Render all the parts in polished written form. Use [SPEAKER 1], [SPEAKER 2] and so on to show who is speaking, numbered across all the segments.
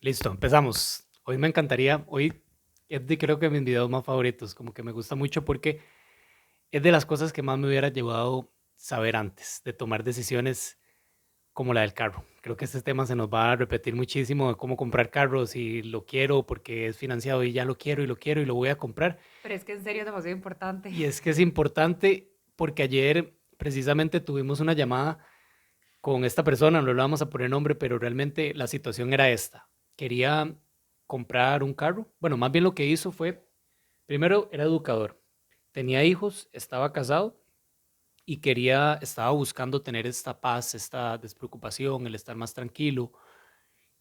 [SPEAKER 1] Listo, empezamos. Hoy me encantaría, hoy es de creo que mis videos más favoritos, como que me gusta mucho porque es de las cosas que más me hubiera llevado saber antes de tomar decisiones como la del carro. Creo que este tema se nos va a repetir muchísimo de cómo comprar carros y lo quiero porque es financiado y ya lo quiero y lo quiero y lo voy a comprar.
[SPEAKER 2] Pero es que en serio es demasiado importante.
[SPEAKER 1] Y es que es importante porque ayer precisamente tuvimos una llamada con esta persona, no le vamos a poner nombre, pero realmente la situación era esta. Quería comprar un carro. Bueno, más bien lo que hizo fue, primero era educador, tenía hijos, estaba casado y estaba buscando tener esta paz, esta despreocupación, el estar más tranquilo.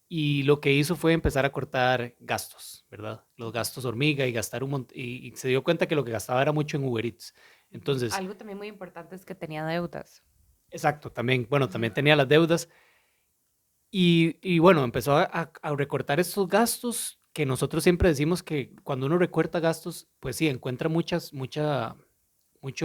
[SPEAKER 1] Y lo que hizo fue empezar a cortar gastos, ¿verdad? Los gastos hormiga y gastar y se dio cuenta que lo que gastaba era mucho en Uber Eats. Entonces,
[SPEAKER 2] Algo también muy importante es que tenía deudas.
[SPEAKER 1] exacto, también, bueno,
[SPEAKER 2] Ujú.
[SPEAKER 1] también tenía las deudas. Y bueno, empezó a recortar estos gastos que nosotros siempre decimos que cuando uno recorta gastos, pues sí, encuentra mucho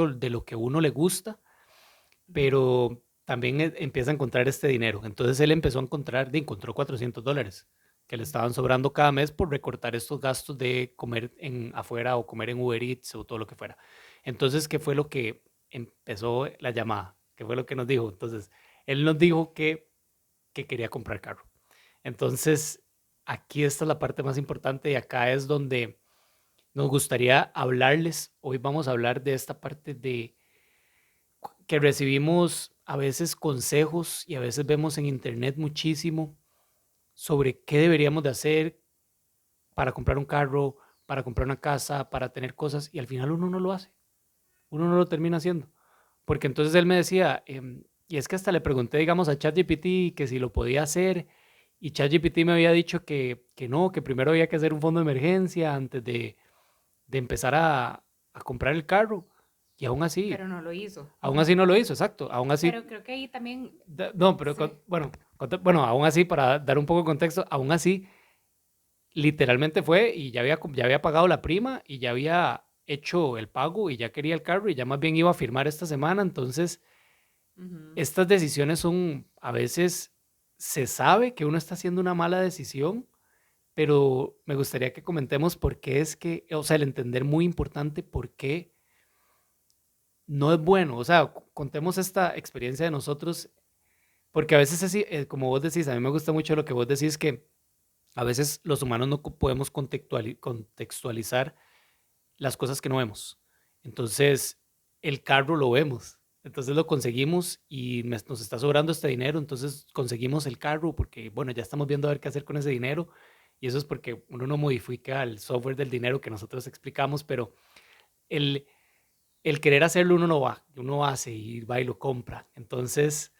[SPEAKER 1] de lo que a uno le gusta,
[SPEAKER 2] Ujú.
[SPEAKER 1] pero también empieza a encontrar este dinero. Entonces él empezó a encontró $400 que le estaban sobrando cada mes por recortar estos gastos de comer en afuera o comer en Uber Eats o todo lo que fuera. Entonces, ¿qué fue lo que empezó la llamada? ¿Qué fue lo que nos dijo? Entonces, él nos dijo que quería comprar carro. Entonces, aquí está la parte más importante y acá es donde nos gustaría hablarles. Hoy vamos a hablar de esta parte de que recibimos a veces consejos y a veces vemos en internet muchísimo sobre qué deberíamos de hacer para comprar un carro, para comprar una casa, para tener cosas y al final uno no lo hace, uno no lo termina haciendo. Porque entonces él me decía, y es que hasta le pregunté, digamos, a ChatGPT que si lo podía hacer, y ChatGPT me había dicho que no, que primero había que hacer un fondo de emergencia antes de empezar a comprar el carro. Y
[SPEAKER 2] Pero no lo hizo.
[SPEAKER 1] aún así no lo hizo, exacto. Aún así,
[SPEAKER 2] Pero creo que ahí también,
[SPEAKER 1] no, pero
[SPEAKER 2] sí.
[SPEAKER 1] bueno, bueno, aún así, para dar un poco de contexto, aún así, literalmente fue y ya había pagado la prima y ya había hecho el pago y ya quería el carro y ya más bien iba a firmar esta semana. Entonces,
[SPEAKER 2] Ujú.
[SPEAKER 1] estas decisiones son, a veces se sabe que uno está haciendo una mala decisión, pero me gustaría que comentemos por qué es que, o sea, el entender muy importante por qué no es bueno. O sea, contemos esta experiencia de nosotros, porque a veces, como vos decís, a mí me gusta mucho lo que vos decís, que a veces los humanos no podemos contextualizar las cosas que no vemos. Entonces, el carro lo vemos. Entonces lo conseguimos y nos está sobrando este dinero. Entonces conseguimos el carro porque, bueno, ya estamos viendo a ver qué hacer con ese dinero. Y eso es porque uno no modifica el software del dinero que nosotros explicamos, pero el, el querer hacerlo uno hace y va y lo compra. Entonces,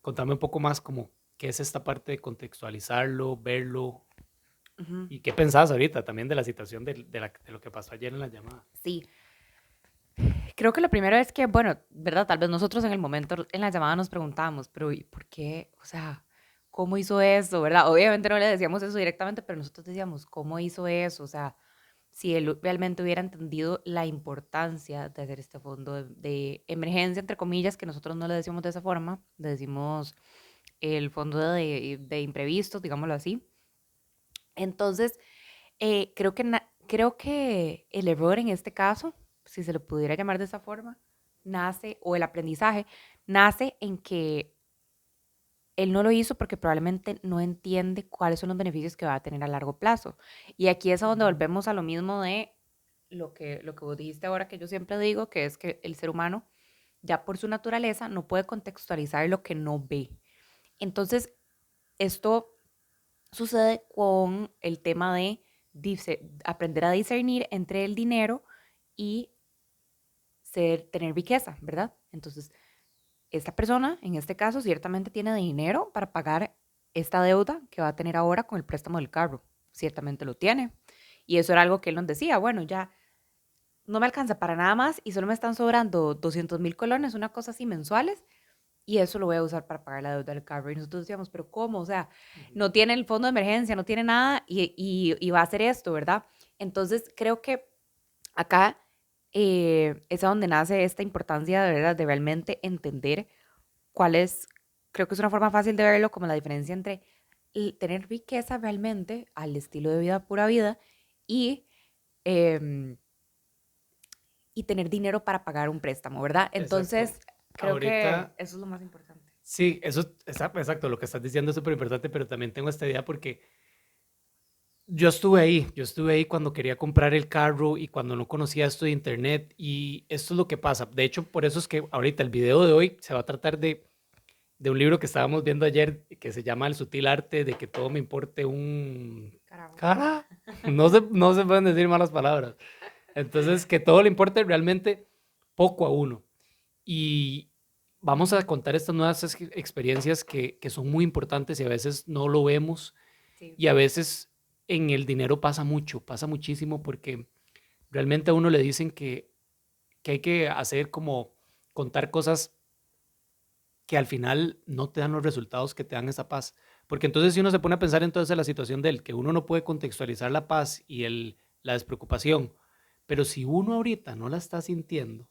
[SPEAKER 1] contame un poco más como qué es esta parte de contextualizarlo, verlo
[SPEAKER 2] Ujú.
[SPEAKER 1] y qué pensás ahorita también de la situación de lo que pasó ayer en la llamada.
[SPEAKER 2] Sí, creo que lo primero es que, bueno, ¿verdad? Tal vez nosotros en el momento en la llamada nos preguntábamos, pero ¿y por qué? O sea, ¿cómo hizo eso, verdad? Obviamente no le decíamos eso directamente, pero nosotros decíamos, ¿cómo hizo eso? O sea, si él realmente hubiera entendido la importancia de hacer este fondo de emergencia, entre comillas, que nosotros no le decimos de esa forma, le decimos el fondo de imprevistos, digámoslo así. Entonces, creo que el error en este caso, si se lo pudiera llamar de esa forma, nace, o el aprendizaje, nace en que él no lo hizo porque probablemente no entiende cuáles son los beneficios que va a tener a largo plazo. Y aquí es a donde
[SPEAKER 1] Ujú.
[SPEAKER 2] volvemos a lo mismo de lo que vos dijiste ahora, que yo siempre digo, que es que el ser humano, ya por su naturaleza, no puede contextualizar lo que no ve. Entonces, esto sucede con el tema de aprender a discernir entre el dinero y tener riqueza, ¿verdad? Entonces, esta persona, en este caso, ciertamente tiene dinero para pagar esta deuda que va a tener ahora con el préstamo del carro. Ciertamente lo tiene. Y eso era algo que él nos decía, bueno, ya no me alcanza para nada más y solo me están sobrando 200.000 colones, una cosa así mensuales, y eso lo voy a usar para pagar la deuda del carro. Y nosotros decíamos, pero ¿cómo? O sea,
[SPEAKER 1] Ujú.
[SPEAKER 2] no tiene el fondo de emergencia, no tiene nada y va a hacer esto, ¿verdad? Entonces creo que acá es a donde nace esta importancia de verdad de realmente entender cuál es, creo que es una forma fácil de verlo como la diferencia entre tener riqueza realmente al estilo de vida pura vida y, em, y tener dinero para pagar un préstamo, ¿verdad?
[SPEAKER 1] Exacto.
[SPEAKER 2] Entonces, creo que
[SPEAKER 1] Ahorita,
[SPEAKER 2] eso es lo más importante.
[SPEAKER 1] sí, eso, exacto, lo que estás diciendo es súper importante, pero también tengo esta idea porque yo estuve ahí cuando quería comprar el carro y cuando no conocía esto de internet y esto es lo que pasa. De hecho, por eso es que ahorita el video de hoy se va a tratar de un libro que estábamos viendo ayer que se llama El sutil arte de que todo me importe un
[SPEAKER 2] Carajo.
[SPEAKER 1] cara. No se pueden decir malas palabras. Entonces, que todo le importe realmente poco a uno. Y vamos a contar estas nuevas experiencias que son muy importantes y a veces no lo vemos
[SPEAKER 2] Sí.
[SPEAKER 1] y a veces en el dinero pasa mucho, pasa muchísimo porque realmente a uno le dicen que hay que hacer como contar cosas que al final no te dan los resultados que te dan esa paz. Porque entonces si uno se pone a pensar entonces en la situación de él, que uno no puede contextualizar la paz y la despreocupación, pero si uno ahorita no la está sintiendo,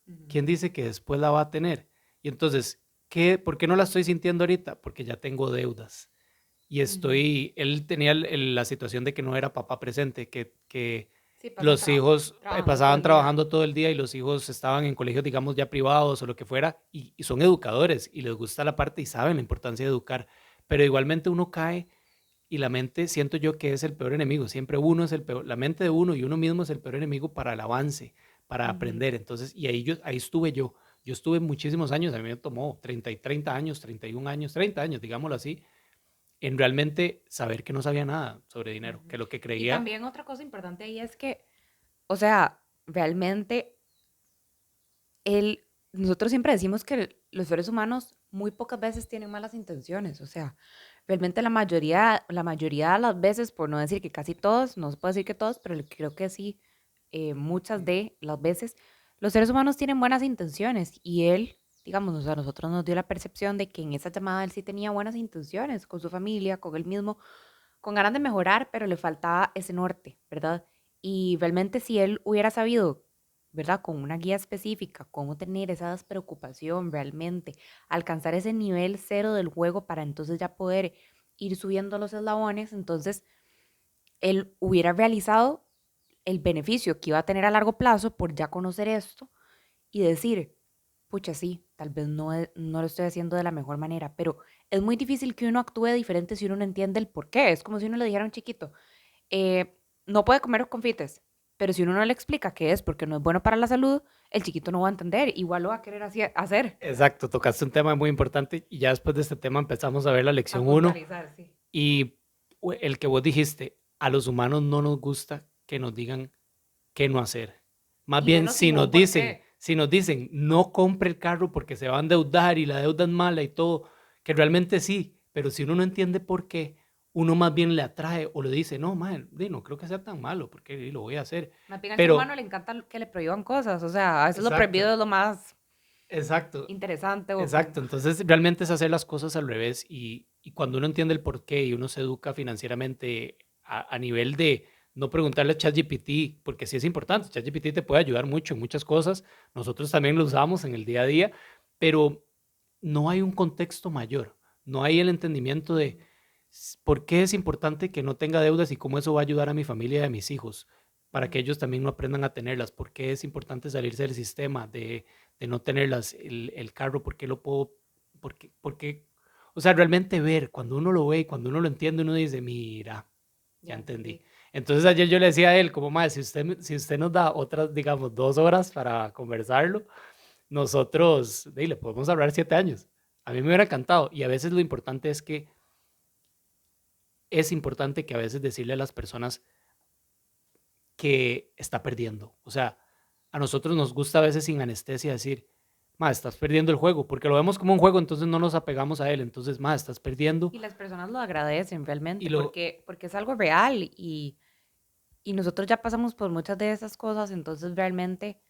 [SPEAKER 2] Ujú.
[SPEAKER 1] ¿quién dice que después la va a tener? Y entonces, ¿por qué no la estoy sintiendo ahorita? Porque ya tengo deudas. Y
[SPEAKER 2] Ujú.
[SPEAKER 1] él tenía la situación de que no era papá presente, que
[SPEAKER 2] Sí, pasan
[SPEAKER 1] los hijos
[SPEAKER 2] trabajando todo
[SPEAKER 1] pasaban
[SPEAKER 2] el día.
[SPEAKER 1] trabajando todo el día y los hijos estaban en colegios, digamos, ya privados o lo que fuera, y son educadores y les gusta la parte y saben la importancia de educar, pero igualmente uno cae y la mente, siento yo que es el peor enemigo, siempre uno es el peor, la mente de uno y uno mismo es el peor enemigo para el avance, para
[SPEAKER 2] Ujú.
[SPEAKER 1] aprender, entonces, y ahí estuve yo estuve muchísimos años, a mí me tomó 30 años, 31 años, 30 años, digámoslo así, en realmente saber que no sabía nada sobre dinero,
[SPEAKER 2] Ujú.
[SPEAKER 1] que lo que
[SPEAKER 2] Y
[SPEAKER 1] creía,
[SPEAKER 2] también otra cosa importante ahí es que, o sea, realmente nosotros siempre decimos que los seres humanos muy pocas veces tienen malas intenciones, o sea, realmente la mayoría de las veces, por no decir que casi todos, no se puede decir que todos, pero creo que sí, muchas de las veces, los seres humanos tienen buenas intenciones y él, digamos, o sea, a nosotros nos dio la percepción de que en esa llamada él sí tenía buenas intenciones con su familia, con él mismo, con ganas de mejorar, pero le faltaba ese norte, ¿verdad? Y realmente si él hubiera sabido, ¿verdad? Con una guía específica, cómo tener esa despreocupación realmente, alcanzar ese nivel cero del juego para entonces ya poder ir subiendo los eslabones, entonces él hubiera realizado el beneficio que iba a tener a largo plazo por ya conocer esto y decir, pucha, sí, tal vez no lo estoy haciendo de la mejor manera, pero es muy difícil que uno actúe diferente si uno no entiende el por qué. Es como si uno le dijera a un chiquito, no puede comer confites, pero si uno no le explica qué es porque no es bueno para la salud, el chiquito no va a entender, igual lo va a querer hacer.
[SPEAKER 1] exacto, tocaste un tema muy importante y ya después de este tema empezamos a ver la
[SPEAKER 2] A
[SPEAKER 1] lección uno
[SPEAKER 2] puntualizar, sí.
[SPEAKER 1] y el que vos dijiste, a los humanos no nos gusta que nos digan qué no hacer. Más
[SPEAKER 2] Y
[SPEAKER 1] bien,
[SPEAKER 2] menos sin un por qué.
[SPEAKER 1] si nos dicen, no compre el carro porque se va a endeudar y la deuda es mala y todo, que realmente sí, pero si uno no entiende por qué, uno más bien le atrae o le dice, no, man, no creo que sea tan malo porque lo voy a hacer.
[SPEAKER 2] Más bien al ser humano
[SPEAKER 1] Pero,
[SPEAKER 2] le encanta que le prohíban cosas, o sea, a veces lo
[SPEAKER 1] exacto,
[SPEAKER 2] prohibido es lo más
[SPEAKER 1] exacto,
[SPEAKER 2] interesante o como...
[SPEAKER 1] exacto. Entonces, realmente es hacer las cosas al revés y cuando uno entiende el por qué y uno se educa financieramente a nivel de no preguntarle a ChatGPT, porque sí es importante, ChatGPT te puede ayudar mucho en muchas cosas, nosotros también lo usamos en el día a día, pero no hay un contexto mayor, no hay el entendimiento de por qué es importante que no tenga deudas y cómo eso va a ayudar a mi familia y a mis hijos, para que
[SPEAKER 2] Ujú.
[SPEAKER 1] ellos también no aprendan a tenerlas, por qué es importante salirse del sistema, de no tenerlas, el carro, por qué lo puedo, por qué, o sea, realmente ver, cuando uno lo ve y cuando uno lo entiende, uno dice, mira, ya
[SPEAKER 2] Ya
[SPEAKER 1] entendí.
[SPEAKER 2] entendí.
[SPEAKER 1] Entonces ayer yo le decía a él, como más, si usted nos da otras, digamos, 2 horas para conversarlo, nosotros le podemos hablar 7 años. A mí me hubiera encantado. Y a veces lo importante es que es importante que a veces decirle a las personas que está perdiendo. O sea, a nosotros nos gusta a veces sin anestesia decir, ma, estás perdiendo el juego, porque lo vemos como un juego, entonces no nos apegamos a él. Entonces, ma, estás perdiendo.
[SPEAKER 2] Y las personas lo agradecen
[SPEAKER 1] Y
[SPEAKER 2] realmente
[SPEAKER 1] lo,
[SPEAKER 2] porque es algo real y nosotros ya pasamos por muchas de esas cosas, entonces realmente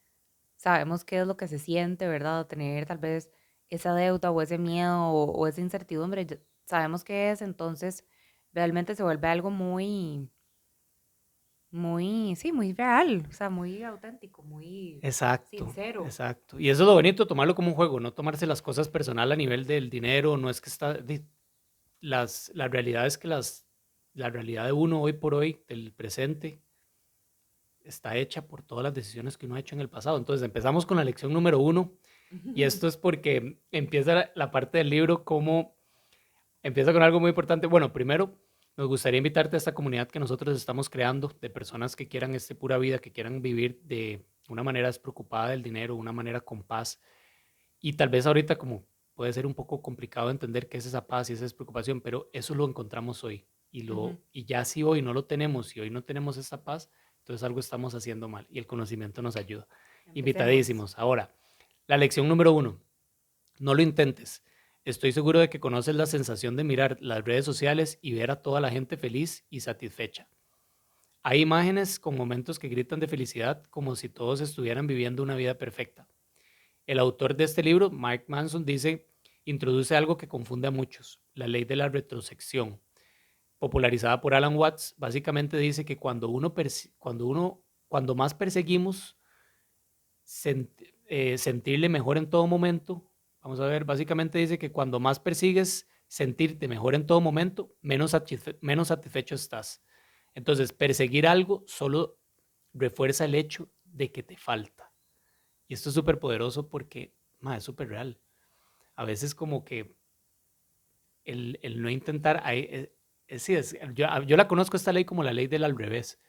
[SPEAKER 2] sabemos qué es lo que se siente, ¿verdad? Tener tal vez esa deuda o ese miedo o esa incertidumbre, sabemos qué es, entonces realmente se vuelve algo muy, muy, sí, muy real, o sea, muy auténtico, muy
[SPEAKER 1] exacto,
[SPEAKER 2] sincero.
[SPEAKER 1] exacto. Y eso es lo bonito, tomarlo como un juego, no tomarse las cosas personal a nivel del dinero, no es que está, la realidad es que la realidad de uno hoy por hoy, del presente, está hecha por todas las decisiones que uno ha hecho en el pasado. Entonces empezamos con la lección número 1 y esto es porque empieza la parte del libro como empieza con algo muy importante. Bueno, primero nos gustaría invitarte a esta comunidad que nosotros estamos creando de personas que quieran pura vida, que quieran vivir de una manera despreocupada del dinero, una manera con paz. Y tal vez ahorita como puede ser un poco complicado entender qué es esa paz y esa despreocupación, pero eso lo encontramos hoy. Y ya si hoy no lo tenemos, si hoy no tenemos esa paz, entonces algo estamos haciendo mal y el conocimiento nos ayuda.
[SPEAKER 2] Empecemos.
[SPEAKER 1] Invitadísimos. Ahora, la lección número 1, no lo intentes. Estoy seguro de que conoces la sensación de mirar las redes sociales y ver a toda la gente feliz y satisfecha. Hay imágenes con momentos que gritan de felicidad como si todos estuvieran viviendo una vida perfecta. El autor de este libro, Mike Manson, introduce algo que confunde a muchos, la ley de la retrosección, popularizada por Alan Watts. Básicamente dice que cuando más perseguimos sentirle mejor en todo momento, vamos a ver, básicamente dice que cuando más persigues sentirte mejor en todo momento, menos satisfecho estás. Entonces, perseguir algo solo refuerza el hecho de que te falta. Y esto es súper poderoso porque es súper real. A veces como que el no intentar, sí, yo la conozco esta ley como la ley del al revés.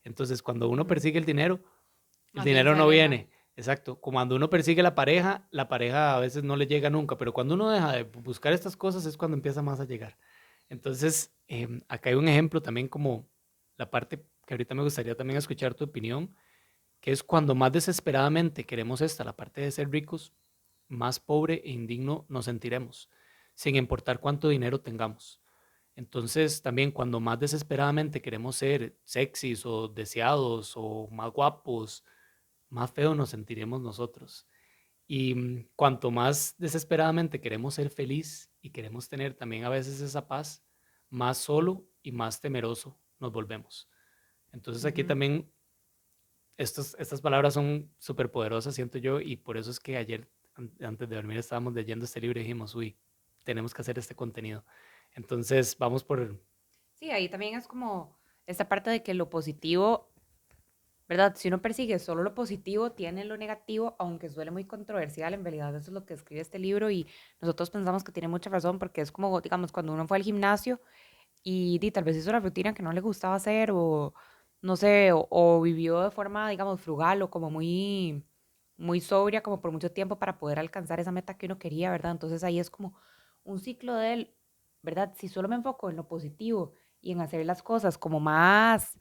[SPEAKER 1] Entonces, cuando uno persigue el
[SPEAKER 2] Más bien
[SPEAKER 1] dinero
[SPEAKER 2] se
[SPEAKER 1] no
[SPEAKER 2] aleja.
[SPEAKER 1] viene. Exacto. Cuando uno persigue la pareja a veces no le llega nunca, pero cuando uno deja de buscar estas cosas es cuando empieza más a llegar. Entonces, acá hay un ejemplo también como la parte que ahorita me gustaría también escuchar tu opinión, que es cuando más desesperadamente queremos la parte de ser ricos, más pobre e indigno nos sentiremos, sin importar cuánto dinero tengamos. Entonces, también cuando más desesperadamente queremos ser sexys o deseados o más guapos, más feo nos sentiremos nosotros. Y cuanto más desesperadamente queremos ser feliz y queremos tener también a veces esa paz, más solo y más temeroso nos volvemos. Entonces aquí
[SPEAKER 2] Ujú.
[SPEAKER 1] también estas palabras son súper poderosas, siento yo, y por eso es que ayer, antes de dormir, estábamos leyendo este libro y dijimos, uy, tenemos que hacer este contenido. Entonces, vamos por...
[SPEAKER 2] Sí, ahí también es como esta parte de que lo positivo, ¿verdad? Si uno persigue solo lo positivo, tiene lo negativo, aunque suele muy controversial, en realidad eso es lo que escribe este libro y nosotros pensamos que tiene mucha razón porque es como, digamos, cuando uno fue al gimnasio y tal vez hizo una rutina que no le gustaba hacer o no sé, o vivió de forma, digamos, frugal o como muy sobria, como por mucho tiempo para poder alcanzar esa meta que uno quería, ¿verdad? Entonces ahí es como un ciclo de él, ¿verdad? Si solo me enfoco en lo positivo y en hacer las cosas como más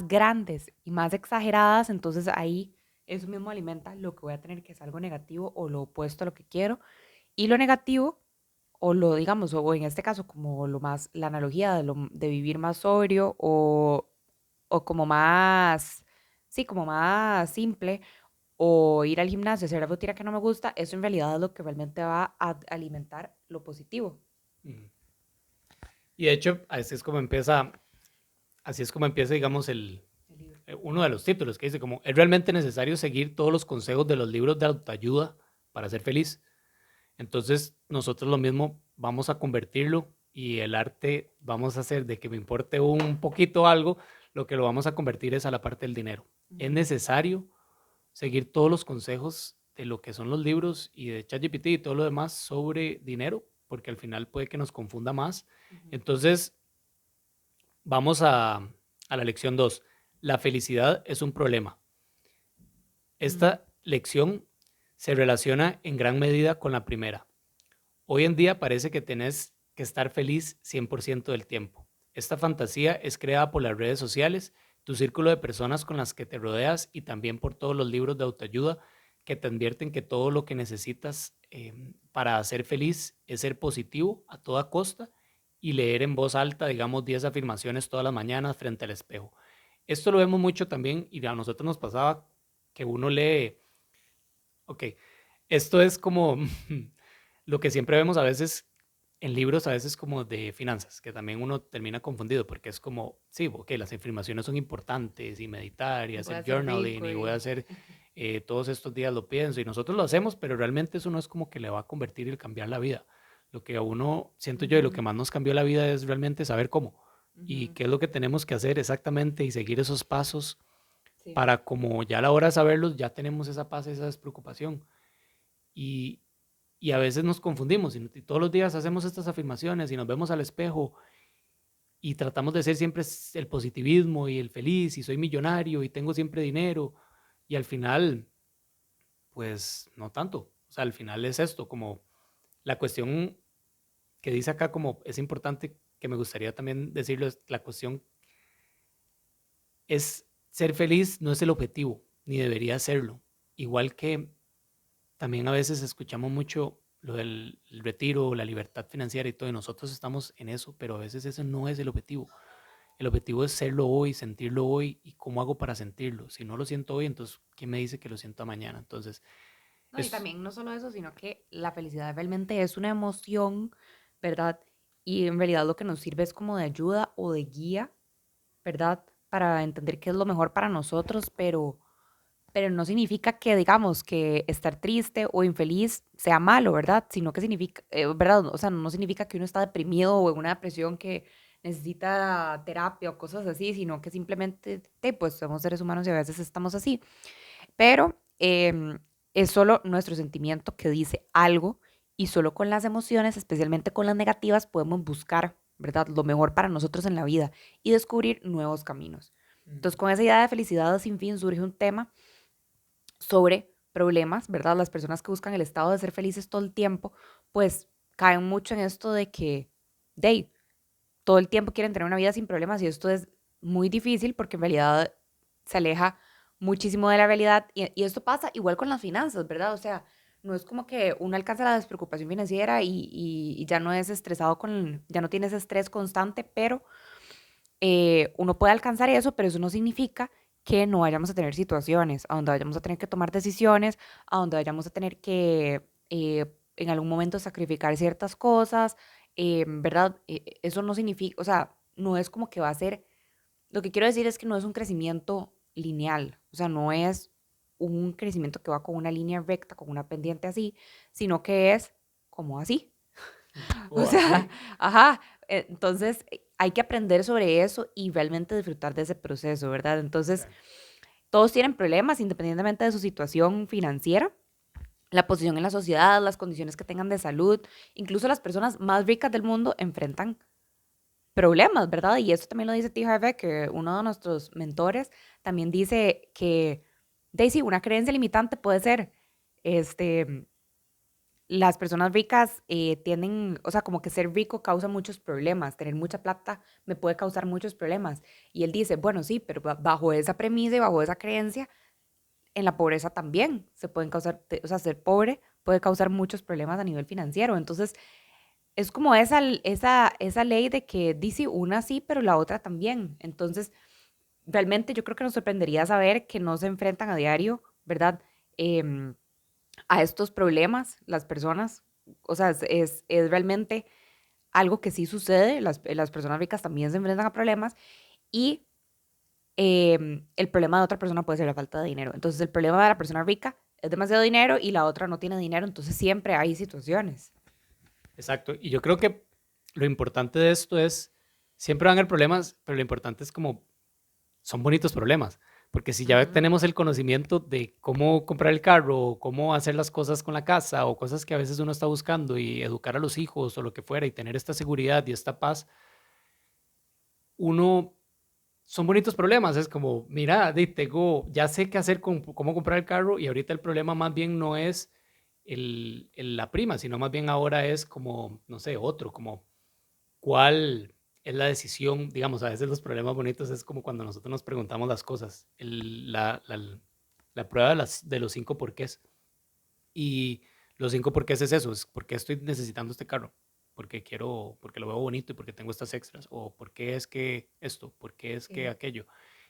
[SPEAKER 2] grandes y más exageradas, entonces ahí eso mismo alimenta lo que voy a tener, que es algo negativo o lo opuesto a lo que quiero. Y lo negativo, o lo digamos, o en este caso como lo más, la analogía de vivir más sobrio o como más, sí, como más simple, o ir al gimnasio, hacer la rutina que no me gusta, eso en realidad es lo que realmente va a alimentar lo positivo.
[SPEAKER 1] Y de hecho, así es como empieza, digamos,
[SPEAKER 2] El libro.
[SPEAKER 1] uno de los títulos que dice como, ¿es realmente necesario seguir todos los consejos de los libros de autoayuda para ser feliz? Entonces, nosotros lo mismo vamos a convertirlo y el arte vamos a hacer de que me importe un poquito algo, lo que lo vamos a convertir es a la parte del dinero. Es
[SPEAKER 2] Ujú,
[SPEAKER 1] necesario seguir todos los consejos de lo que son los libros y de ChatGPT y todo lo demás sobre dinero, porque al final puede que nos confunda más.
[SPEAKER 2] ujú,
[SPEAKER 1] Entonces, vamos a la lección 2. La felicidad es un problema.
[SPEAKER 2] ujú,
[SPEAKER 1] Esta lección se relaciona en gran medida con la primera. Hoy en día parece que tenés que estar feliz 100% del tiempo. Esta fantasía es creada por las redes sociales, tu círculo de personas con las que te rodeas y también por todos los libros de autoayuda que te advierten que todo lo que necesitas para ser feliz es ser positivo a toda costa y leer en voz alta, digamos, 10 afirmaciones todas las mañanas frente al espejo. Esto lo vemos mucho también y a nosotros nos pasaba que uno lee, ok, esto es como lo que siempre vemos a veces en libros, a veces como de finanzas, que también uno termina confundido porque es como, sí, ok, las afirmaciones son importantes y meditar y
[SPEAKER 2] y voy
[SPEAKER 1] hacer
[SPEAKER 2] a ser
[SPEAKER 1] journaling
[SPEAKER 2] rico
[SPEAKER 1] y voy a
[SPEAKER 2] y...
[SPEAKER 1] hacer todos estos días lo pienso y nosotros lo hacemos, pero realmente eso no es como que le va a convertir y cambiar la vida. Lo que a uno, siento yo, y lo que
[SPEAKER 2] Ujú,
[SPEAKER 1] más nos cambió la vida es realmente saber cómo y
[SPEAKER 2] ujú.
[SPEAKER 1] qué es lo que tenemos que hacer exactamente y seguir esos pasos
[SPEAKER 2] Sí.
[SPEAKER 1] para como ya a la hora de saberlos, ya tenemos esa paz, esa despreocupación. Y, y a veces nos confundimos y todos los días hacemos estas afirmaciones y nos vemos al espejo y tratamos de ser siempre el positivismo y el feliz y soy millonario y tengo siempre dinero y al final, pues no tanto. O sea, al final es esto, como la cuestión que dice acá, como es importante que me gustaría también decirlo, es la cuestión es ser feliz no es el objetivo, ni debería serlo. Igual que también a veces escuchamos mucho lo del el retiro, la libertad financiera y todo, y nosotros estamos en eso, pero a veces eso no es el objetivo. El objetivo es serlo hoy, sentirlo hoy y cómo hago para sentirlo. Si no lo siento hoy, entonces, ¿quién me dice que lo siento mañana? Entonces,
[SPEAKER 2] No, y
[SPEAKER 1] es
[SPEAKER 2] también no solo eso, sino que la felicidad realmente es una emoción, ¿verdad? Y en realidad lo que nos sirve es como de ayuda o de guía, ¿verdad? Para entender qué es lo mejor para nosotros, pero no significa que, digamos, que estar triste o infeliz sea malo, ¿verdad? Sino que significa, ¿verdad? O sea, no significa que uno está deprimido o en una depresión que necesita terapia o cosas así, sino que simplemente, pues somos seres humanos y a veces estamos así. Pero es solo nuestro sentimiento que dice algo y solo con las emociones, especialmente con las negativas, podemos buscar, ¿verdad? Lo mejor para nosotros en la vida y descubrir nuevos caminos. Entonces, con esa idea de felicidad sin fin surge un tema sobre problemas, ¿verdad? Las personas que buscan el estado de ser felices todo el tiempo, pues caen mucho en esto de que, de todo el tiempo quieren tener una vida sin problemas y esto es muy difícil porque en realidad se aleja muchísimo de la realidad y esto pasa igual con las finanzas, ¿verdad? O sea, no es como que uno alcanza la despreocupación financiera y ya no es estresado ya no tiene ese estrés constante, pero uno puede alcanzar eso, pero eso no significa que no vayamos a tener situaciones, a donde vayamos a tener que tomar decisiones, a donde vayamos a tener que en algún momento sacrificar ciertas cosas, ¿verdad? Eso no significa, o sea, no es como que va a ser, lo que quiero decir es que no es un crecimiento lineal, o sea, no es un crecimiento que va con una línea recta, con una pendiente así, sino que es como así. O
[SPEAKER 1] o
[SPEAKER 2] sea,
[SPEAKER 1] así.
[SPEAKER 2] ajá, entonces hay que aprender sobre eso y realmente disfrutar de ese proceso, ¿verdad? Entonces, todos tienen problemas independientemente de su situación financiera, la posición en la sociedad, las condiciones que tengan de salud, incluso las personas más ricas del mundo enfrentan problemas, ¿verdad? Y eso también lo dice T. Harv Eker, uno de nuestros mentores, también dice que, Daisy, una creencia limitante puede ser, este, las personas ricas tienden, o sea, como que ser rico causa muchos problemas, tener mucha plata me puede causar muchos problemas. Y él dice, bueno, sí, pero bajo esa premisa y bajo esa creencia, en la pobreza también se pueden causar, o sea, ser pobre puede causar muchos problemas a nivel financiero. Entonces, es como esa ley de que dice una sí, pero la otra también. Entonces, realmente yo creo que nos sorprendería saber que no se enfrentan a diario, ¿verdad? Em, a estos problemas las personas. O sea, es realmente algo que sí sucede. Las personas ricas también se enfrentan a problemas y el problema de otra persona puede ser la falta de dinero. Entonces, el problema de la persona rica es demasiado dinero y la otra no tiene dinero. Entonces, siempre hay situaciones.
[SPEAKER 1] Exacto. Y yo creo que lo importante de esto es, siempre van a haber problemas, pero lo importante es como son bonitos problemas, porque si ya
[SPEAKER 2] Ujú.
[SPEAKER 1] tenemos el conocimiento de cómo comprar el carro, o cómo hacer las cosas con la casa, o cosas que a veces uno está buscando y educar a los hijos o lo que fuera y tener esta seguridad y esta paz, uno, son bonitos problemas, es como, mira, tengo, ya sé qué hacer con cómo comprar el carro y ahorita el problema más bien no es la prima, sino más bien ahora es como, no sé, otro, como cuál es la decisión, digamos, a veces los problemas bonitos es como cuando nosotros nos preguntamos las cosas, la prueba de los 5 porqués. Y los 5 porqués es eso, es por qué estoy necesitando este carro, porque quiero, porque lo veo bonito y porque tengo estas extras, o por qué es que esto, por qué es que
[SPEAKER 2] Sí.
[SPEAKER 1] aquello.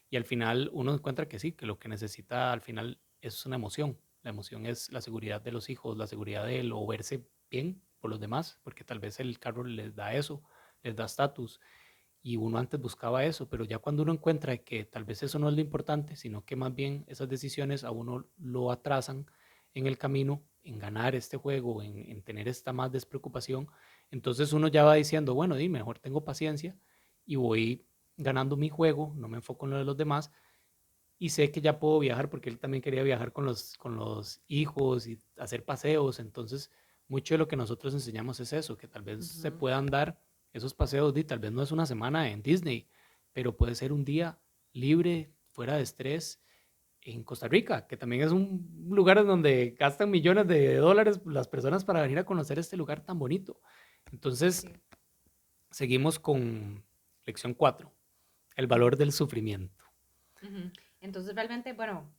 [SPEAKER 1] Y al final uno encuentra que sí, que lo que necesita al final es una emoción. La emoción es la seguridad de los hijos, la seguridad de él, o verse bien por los demás, porque tal vez el carro les da eso, les da estatus. Y uno antes buscaba eso, pero ya cuando uno encuentra que tal vez eso no es lo importante, sino que más bien esas decisiones a uno lo atrasan, en el camino, en ganar este juego, en tener esta más despreocupación, entonces uno ya va diciendo, bueno, mejor tengo paciencia y voy ganando mi juego, no me enfoco en lo de los demás y sé que ya puedo viajar porque él también quería viajar con los hijos y hacer paseos. Entonces, mucho de lo que nosotros enseñamos es eso, que tal vez se
[SPEAKER 2] Ujú.
[SPEAKER 1] puedan dar esos paseos, y tal vez no es una semana en Disney, pero puede ser un día libre, fuera de estrés, en Costa Rica, que también es un lugar en donde gastan millones de dólares las personas para venir a conocer este lugar tan bonito. Entonces,
[SPEAKER 2] Sí.
[SPEAKER 1] seguimos con lección 4, el valor del sufrimiento.
[SPEAKER 2] Ujú. Entonces, realmente, bueno,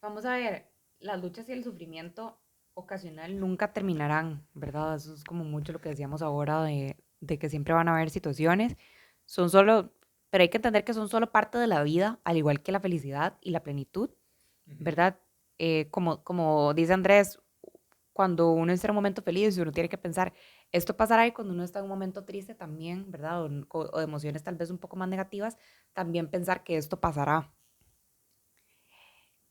[SPEAKER 2] vamos a ver, las luchas y el sufrimiento ocasional nunca terminarán, ¿verdad? Eso es como mucho lo que decíamos ahora de que siempre van a haber situaciones. Son solo, pero hay que entender que son solo parte de la vida, al igual que la felicidad y la plenitud,
[SPEAKER 1] Ujú.
[SPEAKER 2] ¿verdad? Como dice Andrés, cuando uno está en un momento feliz y uno tiene que pensar, esto pasará y cuando uno está en un momento triste también, ¿verdad? O de emociones tal vez un poco más negativas, también pensar que esto pasará.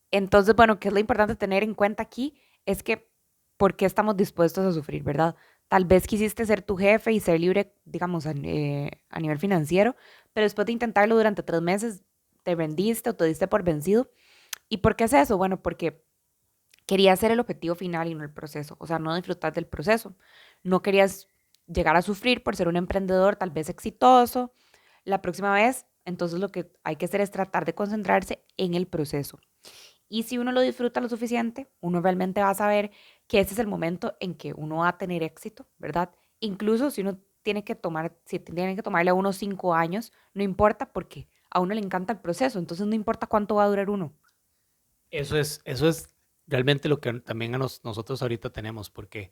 [SPEAKER 2] Entonces, bueno, ¿qué es lo importante tener en cuenta aquí? Es que, ¿por qué estamos dispuestos a sufrir, verdad? Tal vez quisiste ser tu jefe y ser libre, digamos, a nivel financiero, pero después de intentarlo durante 3 meses, te rendiste o te diste por vencido. ¿Y por qué es eso? Bueno, porque querías ser el objetivo final y no el proceso, o sea, no disfrutar del proceso. No querías llegar a sufrir por ser un emprendedor tal vez exitoso. La próxima vez, entonces lo que hay que hacer es tratar de concentrarse en el proceso. Y si uno lo disfruta lo suficiente, uno realmente va a saber que ese es el momento en que uno va a tener éxito, ¿verdad? Incluso si uno tiene que tomar, si tiene que tomarle a unos 5 años, no importa porque a uno le encanta el proceso, entonces no importa cuánto va a durar uno.
[SPEAKER 1] Eso es realmente lo que también nosotros ahorita tenemos, porque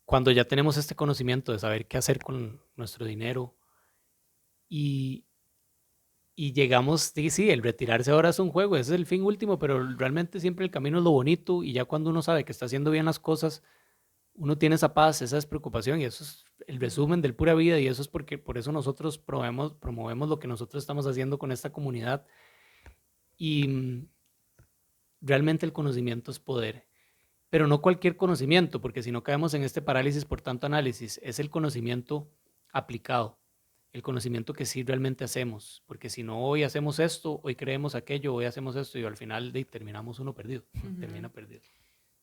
[SPEAKER 1] cuando ya tenemos este conocimiento de saber qué hacer con nuestro dinero y, y llegamos, sí, sí, el retirarse ahora es un juego, ese es el fin último, pero realmente siempre el camino es lo bonito y ya cuando uno sabe que está haciendo bien las cosas, uno tiene esa paz, esa despreocupación y eso es el resumen del pura vida y eso es porque por eso nosotros promovemos lo que nosotros estamos haciendo con esta comunidad y realmente el conocimiento es poder. Pero no cualquier conocimiento, porque si no caemos en este parálisis por tanto análisis, es el conocimiento aplicado, el conocimiento que sí realmente hacemos, porque si no hoy hacemos esto, hoy creemos aquello, hoy hacemos esto y al final terminamos uno perdido,
[SPEAKER 2] Ujú.
[SPEAKER 1] termina perdido.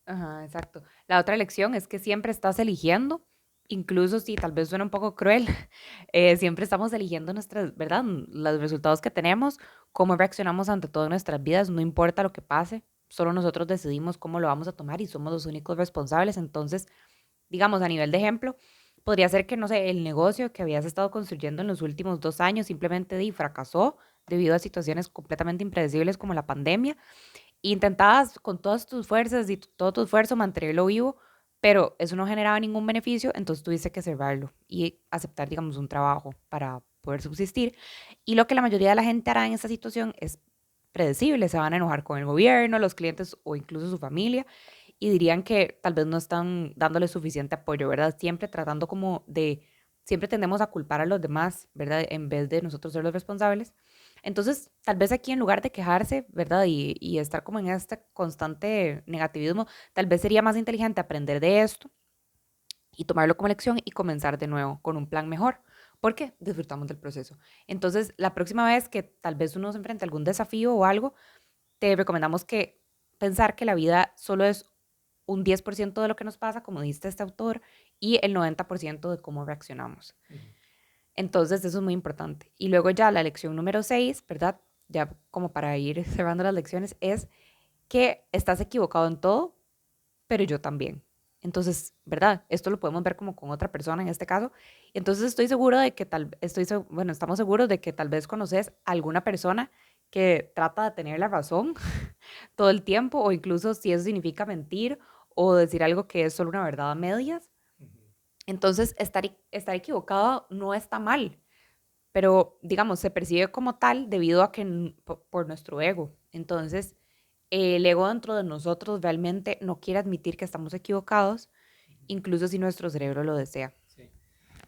[SPEAKER 2] Ajá, exacto. La otra lección es que siempre estás eligiendo, incluso si tal vez suena un poco cruel, siempre estamos eligiendo nuestras, ¿verdad? Los resultados que tenemos, cómo reaccionamos ante todas nuestras vidas, no importa lo que pase, solo nosotros decidimos cómo lo vamos a tomar y somos los únicos responsables. Entonces, digamos, a nivel de ejemplo, podría ser que, no sé, el negocio que habías estado construyendo en los últimos 2 años simplemente fracasó debido a situaciones completamente impredecibles como la pandemia. Intentabas con todas tus fuerzas y todo tu esfuerzo mantenerlo vivo, pero eso no generaba ningún beneficio, entonces tuviste que cerrarlo y aceptar, digamos, un trabajo para poder subsistir. Y lo que la mayoría de la gente hará en esta situación es predecible, se van a enojar con el gobierno, los clientes o incluso su familia y dirían que tal vez no están dándole suficiente apoyo, ¿verdad? Siempre tratando como siempre tendemos a culpar a los demás, ¿verdad? En vez de nosotros ser los responsables. Entonces, tal vez aquí en lugar de quejarse, ¿verdad? Y estar como en este constante negativismo, tal vez sería más inteligente aprender de esto y tomarlo como lección y comenzar de nuevo con un plan mejor. Porque disfrutamos del proceso. Entonces, la próxima vez que tal vez uno se enfrente a algún desafío o algo, te recomendamos que pensar que la vida solo es un 10% de lo que nos pasa, como dice este autor, y el 90% de cómo reaccionamos.
[SPEAKER 1] Ujú.
[SPEAKER 2] Entonces, eso es muy importante. Y luego ya la lección número 6, ¿verdad? Ya como para ir cerrando las lecciones, es que estás equivocado en todo, pero yo también. Entonces, ¿verdad? Esto lo podemos ver como con otra persona en este caso. Entonces, estoy seguro de que bueno, estamos seguros de que tal vez conoces a alguna persona que trata de tener la razón todo el tiempo, o incluso si eso significa mentir o decir algo que es solo una verdad a medias.
[SPEAKER 1] Ujú.
[SPEAKER 2] Entonces, estar equivocado no está mal, pero digamos, se percibe como tal debido a que por nuestro ego. Entonces, el ego dentro de nosotros realmente no quiere admitir que estamos equivocados, incluso si nuestro cerebro lo desea.
[SPEAKER 1] Sí.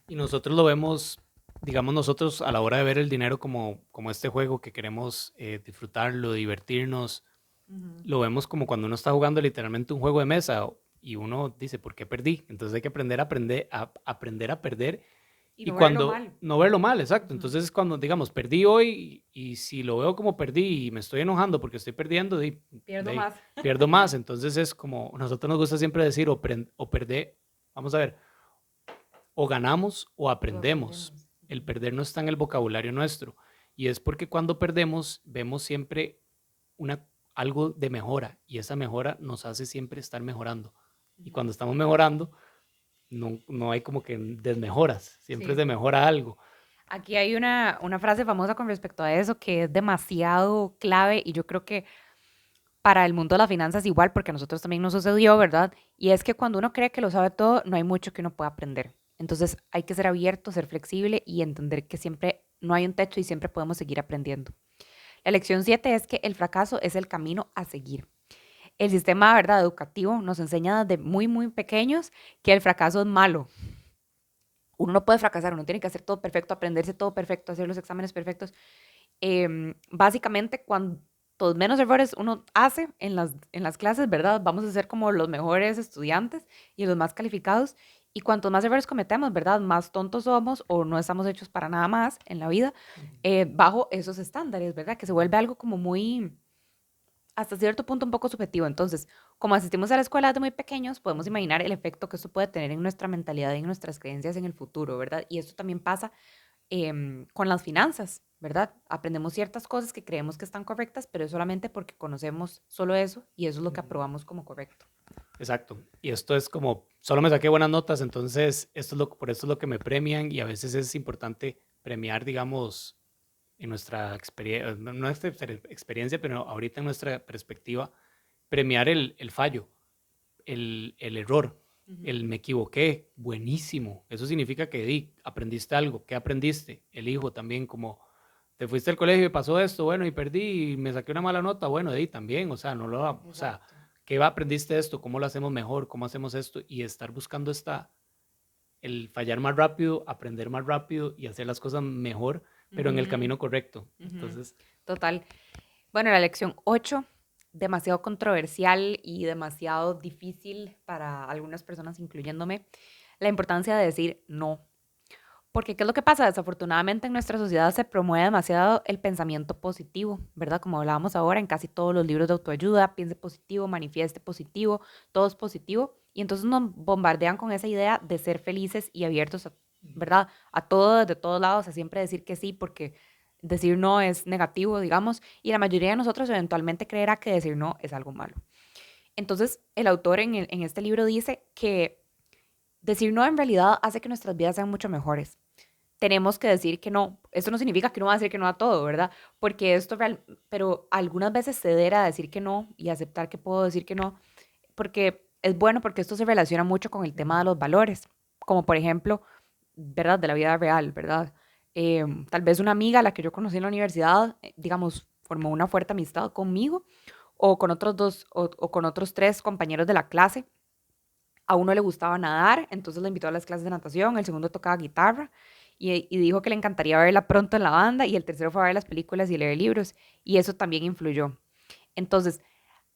[SPEAKER 1] Y nosotros lo vemos, digamos nosotros a la hora de ver el dinero como este juego que queremos disfrutarlo, divertirnos, lo vemos como cuando uno está jugando literalmente un juego de mesa y uno dice, ¿por qué perdí? Entonces hay que aprender a perder
[SPEAKER 2] Y
[SPEAKER 1] y
[SPEAKER 2] no verlo
[SPEAKER 1] cuando
[SPEAKER 2] mal.
[SPEAKER 1] no verlo mal, exacto.
[SPEAKER 2] Ujú.
[SPEAKER 1] Entonces cuando digamos, perdí hoy y si lo veo como perdí y me estoy enojando porque estoy perdiendo,
[SPEAKER 2] Pierdo más.
[SPEAKER 1] pierdo más. Entonces es como, nosotros nos gusta siempre decir o perder, vamos a ver, o ganamos o
[SPEAKER 2] O
[SPEAKER 1] aprendemos.
[SPEAKER 2] aprendemos.
[SPEAKER 1] El perder no está en el vocabulario nuestro. Y es porque cuando perdemos vemos siempre algo de mejora y esa mejora nos hace siempre estar mejorando. Y cuando estamos mejorando, no hay como que desmejoras, siempre
[SPEAKER 2] Sí.
[SPEAKER 1] se mejora algo.
[SPEAKER 2] Aquí hay una frase famosa con respecto a eso que es demasiado clave y yo creo que para el mundo de las finanzas igual, porque a nosotros también nos sucedió, ¿verdad? Y es que cuando uno cree que lo sabe todo, no hay mucho que uno pueda aprender. Entonces hay que ser abierto, ser flexible y entender que siempre no hay un techo y siempre podemos seguir aprendiendo. La lección 7 es que el fracaso es el camino a seguir. El sistema, ¿verdad?, educativo nos enseña desde muy, muy pequeños que el fracaso es malo. Uno no puede fracasar, uno tiene que hacer todo perfecto, aprenderse todo perfecto, hacer los exámenes perfectos. Básicamente, cuantos menos errores uno hace en las clases, ¿verdad? Vamos a ser como los mejores estudiantes y los más calificados. Y cuantos más errores cometemos, ¿verdad? Más tontos somos o no estamos hechos para nada más en la vida bajo esos estándares, ¿verdad? Que se vuelve algo como muy, hasta cierto punto, un poco subjetivo. Entonces, como asistimos a la escuela desde muy pequeños, podemos imaginar el efecto que esto puede tener en nuestra mentalidad y en nuestras creencias en el futuro, ¿verdad? Y esto también pasa con las finanzas, ¿verdad? Aprendemos ciertas cosas que creemos que están correctas, pero es solamente porque conocemos solo eso y eso es lo que aprobamos como correcto.
[SPEAKER 1] Exacto. Y esto es como, solo me saqué buenas notas, entonces por esto es lo que me premian y a veces es importante premiar, digamos, en nuestra experiencia, pero ahorita en nuestra perspectiva, premiar el fallo, el error, el me equivoqué, buenísimo. Eso significa que aprendiste algo. ¿Qué aprendiste? El hijo también, como te fuiste al colegio y pasó esto, bueno, y perdí y me saqué una mala nota, bueno, también, o sea, no lo, o sea,
[SPEAKER 2] Exacto.
[SPEAKER 1] ¿qué aprendiste esto? ¿Cómo lo hacemos mejor? ¿Cómo hacemos esto? Y estar buscando el fallar más rápido, aprender más rápido y hacer las cosas mejor, pero en el
[SPEAKER 2] Ujú,
[SPEAKER 1] camino correcto.
[SPEAKER 2] ujú.
[SPEAKER 1] Entonces,
[SPEAKER 2] Total. Bueno, la lección 8, demasiado controversial y demasiado difícil para algunas personas, incluyéndome, la importancia de decir no. Porque, ¿qué es lo que pasa? Desafortunadamente en nuestra sociedad se promueve demasiado el pensamiento positivo, ¿verdad? Como hablábamos ahora en casi todos los libros de autoayuda, piense positivo, manifieste positivo, todo es positivo. Y entonces nos bombardean con esa idea de ser felices y abiertos, ¿verdad? A todo, de todos lados, a siempre decir que sí, porque decir no es negativo, digamos. Y la mayoría de nosotros eventualmente creerá que decir no es algo malo. Entonces, el autor en este libro dice que decir no en realidad hace que nuestras vidas sean mucho mejores. Tenemos que decir que no. Esto no significa que uno va a decir que no a todo, ¿verdad? Porque pero algunas veces ceder a decir que no y aceptar que puedo decir que no, porque es bueno porque esto se relaciona mucho con el tema de los valores, como por ejemplo, ¿verdad? De la vida real, ¿verdad? Tal vez una amiga a la que yo conocí en la universidad, digamos, formó una fuerte amistad conmigo o con otros dos o con otros tres compañeros de la clase. A uno le gustaba nadar, entonces lo invitó a las clases de natación, el segundo tocaba guitarra y dijo que le encantaría verla pronto en la banda y el tercero fue a ver las películas y leer libros y eso también influyó. Entonces,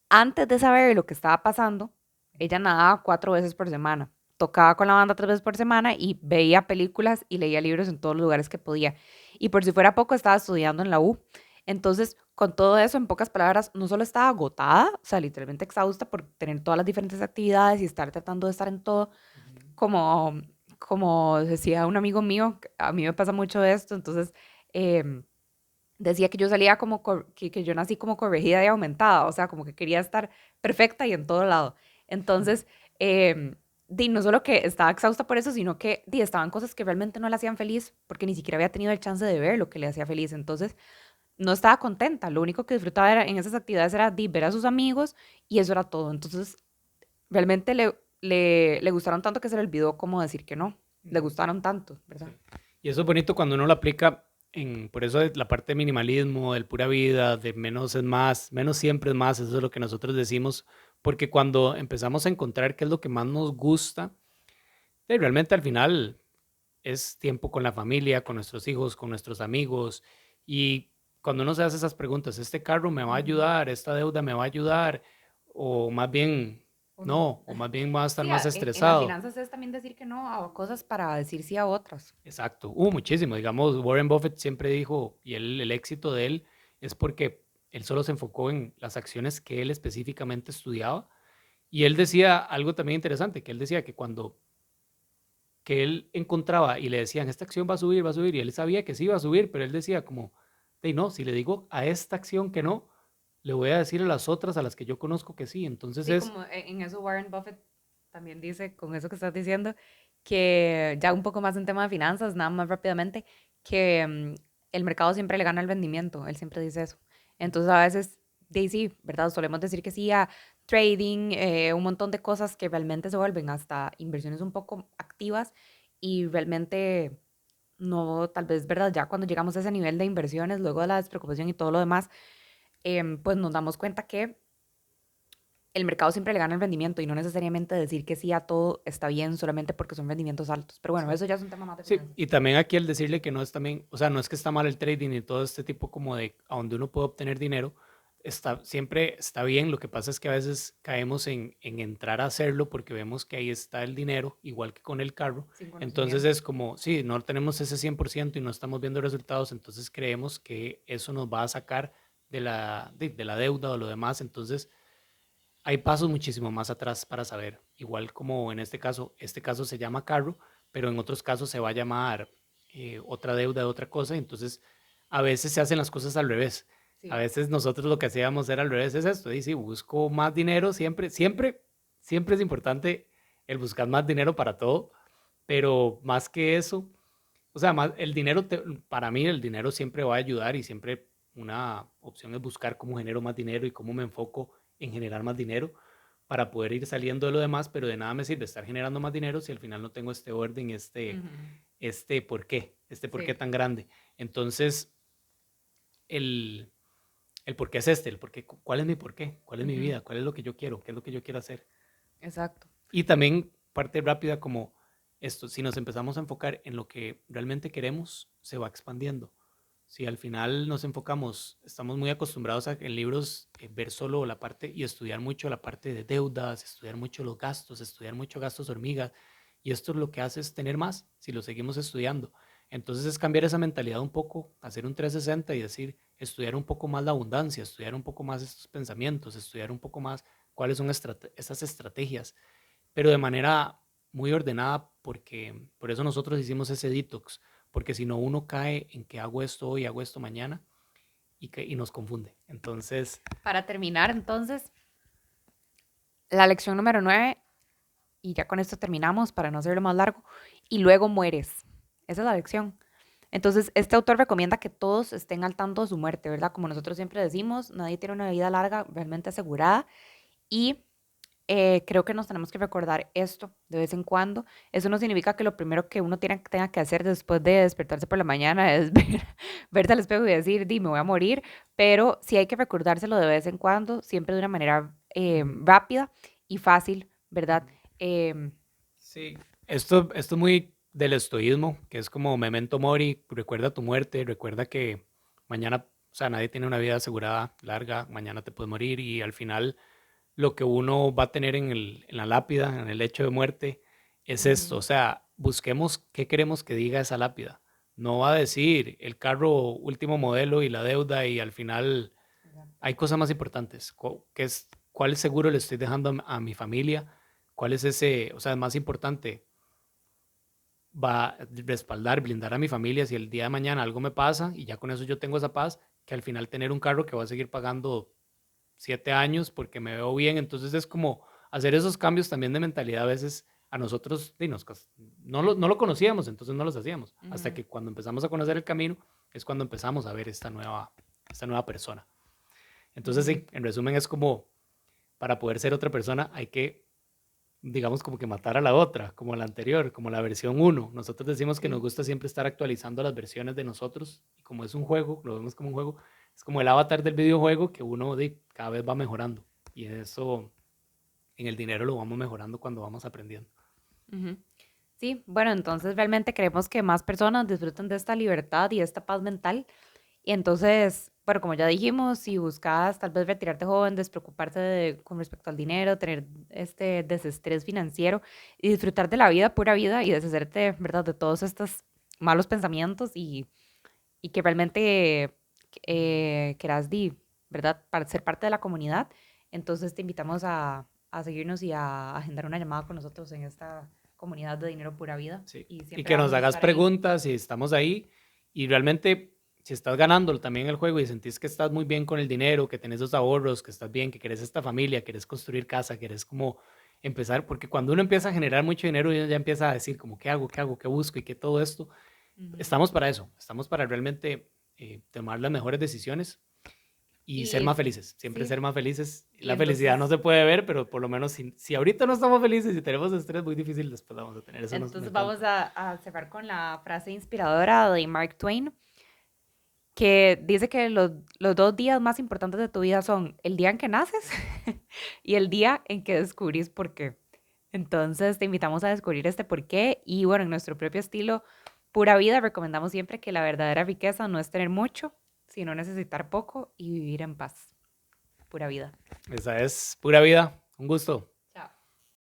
[SPEAKER 2] antes de saber lo que estaba pasando, ella nadaba 4 veces por semana, tocaba con la banda 3 veces por semana y veía películas y leía libros en todos los lugares que podía. Y por si fuera poco, estaba estudiando en la U. Entonces, con todo eso, en pocas palabras, no solo estaba agotada, o sea, literalmente exhausta por tener todas las diferentes actividades y estar tratando de estar en todo, como, como decía un amigo mío, a mí me pasa mucho esto, entonces decía que yo salía como, que yo nací como corregida y aumentada, o sea, como que quería estar perfecta y en todo lado. Entonces, no solo que estaba exhausta por eso, sino que estaban cosas que realmente no la hacían feliz, porque ni siquiera había tenido el chance de ver lo que le hacía feliz. Entonces, no estaba contenta. Lo único que disfrutaba en esas actividades era ver a sus amigos y eso era todo. Entonces, realmente le gustaron tanto que se le olvidó cómo decir que no. Le gustaron tanto,
[SPEAKER 1] sí.
[SPEAKER 2] ¿verdad?
[SPEAKER 1] Y eso es bonito cuando uno lo aplica por eso la parte de minimalismo, del pura vida, de menos es más, menos siempre es más, eso es lo que nosotros decimos, porque cuando empezamos a encontrar qué es lo que más nos gusta, realmente al final es tiempo con la familia, con nuestros hijos, con nuestros amigos, y cuando uno se hace esas preguntas, ¿este carro me va a
[SPEAKER 2] Ujú.
[SPEAKER 1] ayudar? ¿Esta deuda me va a ayudar? O más bien,
[SPEAKER 2] O no.
[SPEAKER 1] no, o más bien va a estar
[SPEAKER 2] Sí,
[SPEAKER 1] más
[SPEAKER 2] en las
[SPEAKER 1] estresado.
[SPEAKER 2] finanzas es también decir que no a cosas para decir sí a otras.
[SPEAKER 1] Exacto, muchísimo. Digamos, Warren Buffett siempre dijo, y el éxito de él es porque él solo se enfocó en las acciones que él específicamente estudiaba. Y él decía algo también interesante, que él decía que cuando que él encontraba y le decían, esta acción va a subir, y él sabía que sí iba a subir, pero él decía como, hey, no, si le digo a esta acción que no, le voy a decir a las otras a las que yo conozco que sí. Entonces
[SPEAKER 2] Sí,
[SPEAKER 1] es,
[SPEAKER 2] como en eso Warren Buffett también dice, con eso que estás diciendo, que ya un poco más en tema de finanzas, nada más rápidamente, que el mercado siempre le gana el rendimiento, él siempre dice eso. Entonces a veces, sí, ¿verdad? Solemos decir que sí a trading, un montón de cosas que realmente se vuelven hasta inversiones un poco activas y realmente no, tal vez, ¿verdad? Ya cuando llegamos a ese nivel de inversiones, luego de la despreocupación y todo lo demás, pues nos damos cuenta que el mercado siempre le gana el rendimiento y no necesariamente decir que sí a todo está bien solamente porque son rendimientos altos. Pero bueno,
[SPEAKER 1] sí.
[SPEAKER 2] eso ya es un tema más de
[SPEAKER 1] Sí,
[SPEAKER 2] finanzas.
[SPEAKER 1] y también aquí el decirle que no es también, o sea, no es que está mal el trading y todo este tipo como de a donde uno puede obtener dinero, siempre está bien. Lo que pasa es que a veces caemos en entrar a hacerlo porque vemos que ahí está el dinero, igual que con el carro.
[SPEAKER 2] Sin
[SPEAKER 1] Entonces
[SPEAKER 2] conocimiento.
[SPEAKER 1] es como, sí, no tenemos ese 100% y no estamos viendo resultados, entonces creemos que eso nos va a sacar de la deuda o lo demás. Entonces hay pasos muchísimo más atrás para saber, igual como en este caso se llama carro, pero en otros casos se va a llamar otra deuda de otra cosa. Entonces, a veces se hacen las cosas al revés. A
[SPEAKER 2] Sí.
[SPEAKER 1] veces nosotros lo que hacíamos era al revés, es esto, y si busco más dinero, siempre es importante el buscar más dinero para todo, pero más que eso, o sea, más el dinero, para mí el dinero siempre va a ayudar y siempre una opción es buscar cómo genero más dinero y cómo me enfoco en generar más dinero para poder ir saliendo de lo demás, pero de nada me sirve estar generando más dinero si al final no tengo este orden,
[SPEAKER 2] Ujú.
[SPEAKER 1] este por qué
[SPEAKER 2] Sí,
[SPEAKER 1] tan grande. Entonces, el, el por qué es el por qué, cuál es mi por qué, cuál es mi
[SPEAKER 2] ujú,
[SPEAKER 1] vida, cuál es lo que yo quiero, qué es lo que yo quiero hacer.
[SPEAKER 2] exacto.
[SPEAKER 1] Y también parte rápida como esto, si nos empezamos a enfocar en lo que realmente queremos, se va expandiendo. Si al final nos enfocamos, estamos muy acostumbrados a en libros ver solo la parte y estudiar mucho la parte de deudas, estudiar mucho los gastos, estudiar mucho gastos hormigas. Y esto es lo que hace es tener más si lo seguimos estudiando. Entonces es cambiar esa mentalidad un poco, hacer un 360 y decir, estudiar un poco más la abundancia, estudiar un poco más estos pensamientos, estudiar un poco más cuáles son esas estrategias, pero de manera muy ordenada, porque por eso nosotros hicimos ese detox, porque si no uno cae en que hago esto hoy, hago esto mañana y nos confunde. Entonces,
[SPEAKER 2] Para terminar, entonces, la lección número 9, y ya con esto terminamos para no hacerlo más largo, y luego mueres. Esa es la lección. Entonces, este autor recomienda que todos estén al tanto de su muerte, ¿verdad? Como nosotros siempre decimos, nadie tiene una vida larga realmente asegurada y creo que nos tenemos que recordar esto de vez en cuando. Eso no significa que lo primero que uno tenga que hacer después de despertarse por la mañana es verse al espejo y decir, di, me voy a morir, pero sí hay que recordárselo de vez en cuando, siempre de una manera rápida y fácil, ¿verdad? Em,
[SPEAKER 1] sí, esto es muy del estoísmo, que es como memento mori, recuerda tu muerte, recuerda que mañana, o sea, nadie tiene una vida asegurada larga, mañana te puedes morir y al final lo que uno va a tener en la lápida, en el lecho de muerte, es esto.
[SPEAKER 2] Ujú.
[SPEAKER 1] O sea, busquemos qué queremos que diga esa lápida. No va a decir el carro último modelo y la deuda y al final
[SPEAKER 2] Exacto.
[SPEAKER 1] hay cosas más importantes. ¿Cuál seguro le estoy dejando a mi familia? ¿Cuál es ese, o sea, es más importante? Va a respaldar, blindar a mi familia si el día de mañana algo me pasa y ya con eso yo tengo esa paz, que al final tener un carro que va a seguir pagando 7 años porque me veo bien. Entonces es como hacer esos cambios también de mentalidad a veces a nosotros no lo conocíamos, entonces no los hacíamos. Hasta
[SPEAKER 2] Ujú,
[SPEAKER 1] que cuando empezamos a conocer el camino es cuando empezamos a ver esta nueva persona. Entonces
[SPEAKER 2] ujú,
[SPEAKER 1] sí, en resumen es como para poder ser otra persona hay que, digamos, como que matar a la otra, como la anterior, como la versión uno. Nosotros decimos que nos
[SPEAKER 2] sí.
[SPEAKER 1] gusta siempre estar actualizando las versiones de nosotros y como es un juego, lo vemos como un juego, es como el avatar del videojuego que uno cada vez va mejorando y eso en el dinero lo vamos mejorando cuando vamos aprendiendo.
[SPEAKER 2] Ujú. Sí, bueno, entonces realmente queremos que más personas disfruten de esta libertad y esta paz mental Y entonces, bueno, como ya dijimos, si buscas tal vez retirarte joven, despreocuparte con respecto al dinero, tener este desestrés financiero y disfrutar de la vida, pura vida, y deshacerte, ¿verdad?, de todos estos malos pensamientos y que realmente quieras, ¿verdad?, para ser parte de la comunidad, entonces te invitamos a seguirnos y a agendar una llamada con nosotros en esta comunidad de Dinero Pura Vida.
[SPEAKER 1] Sí.
[SPEAKER 2] Y
[SPEAKER 1] Y
[SPEAKER 2] siempre
[SPEAKER 1] que nos
[SPEAKER 2] vamos a
[SPEAKER 1] hagas
[SPEAKER 2] estar ahí.
[SPEAKER 1] preguntas y estamos ahí. Y realmente, si estás ganando también el juego y sentís que estás muy bien con el dinero, que tenés los ahorros, que estás bien, que querés esta familia, querés construir casa, querés como empezar, porque cuando uno empieza a generar mucho dinero, uno ya empieza a decir como, ¿qué hago, qué busco y qué todo esto?
[SPEAKER 2] Ujú.
[SPEAKER 1] Estamos para eso, estamos para realmente tomar las mejores decisiones y ser
[SPEAKER 2] Y
[SPEAKER 1] más felices, siempre
[SPEAKER 2] sí,
[SPEAKER 1] ser más felices.
[SPEAKER 2] y
[SPEAKER 1] La felicidad no
[SPEAKER 2] entonces,
[SPEAKER 1] se puede ver, pero por lo menos si ahorita no estamos felices y tenemos estrés, muy difícil después vamos a tener. Eso me
[SPEAKER 2] entonces vamos
[SPEAKER 1] falta.
[SPEAKER 2] a cerrar con la frase inspiradora de Mark Twain, que dice que los dos días más importantes de tu vida son el día en que naces y el día en que descubrís por qué. Entonces te invitamos a descubrir este por qué y bueno, en nuestro propio estilo, pura vida, recomendamos siempre que la verdadera riqueza no es tener mucho, sino necesitar poco y vivir en paz. Pura vida.
[SPEAKER 1] Esa es pura vida. Un gusto.